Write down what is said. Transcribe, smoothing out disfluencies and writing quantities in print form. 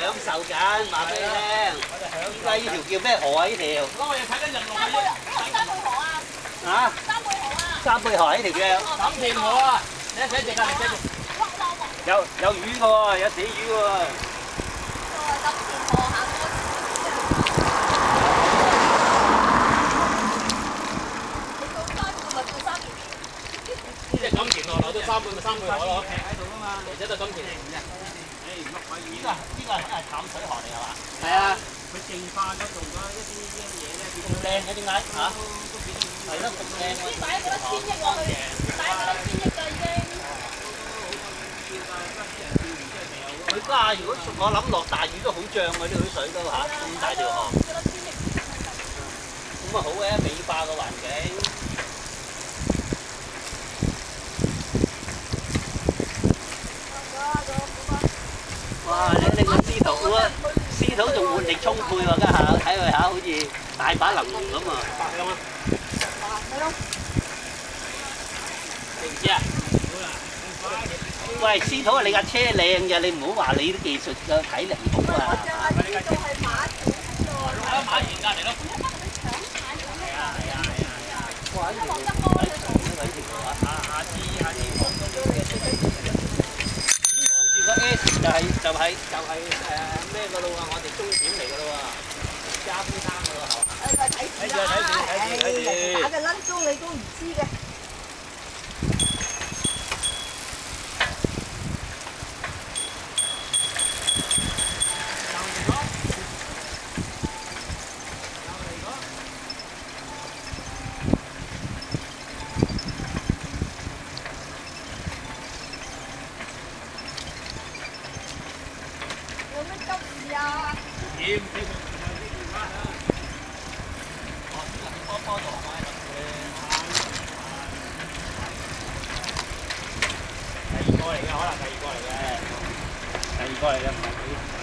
享受緊，話俾你聽。依家呢條叫咩河啊？呢條我哋睇緊日落三貝河啊！啊？三貝河啊！三貝河呢條叫。錦田河啊！你寫住㗎，你寫住。有魚嘅喎，有死魚嘅喎。錦田河行過。你做三貝咪做三年？即係錦田河流到三貝咪三貝河咯。喺度啊嘛，而且就錦田嚟嘅。呢個係淡水河嚟係嘛？係啊。佢淨化咗做咗一啲嘢咧，咁靚嘅點解嚇？係咯，咁靚喎。擺咗幾多千億落去，擺咗幾多千億㗎已經。佢家如果我諗落大雨都好漲嘅呢啲水都嚇，咁大條河。咁啊好嘅，美化個環境。哇！你令個司徒啊，司徒仲活力充沛喎，家下睇佢下好似大把能量咁啊！係咯。知唔知啊？喂，司徒啊，你架車靚嘅，你唔好話你啲技術嘅體力唔好啊！呢度係馬田喎。馬田隔離咯。哇！呢條呢位條路啊，下次望到望住個 S 就係咩嘅咯喎？我哋終點嚟嘅咯喎，加夫山嘅咯係嘛？睇住啦！人打嘅撚鐘你都唔知嘅。有咩急事啊？點？第二個嚟嘅，可能第二個嚟嘅，唔係佢。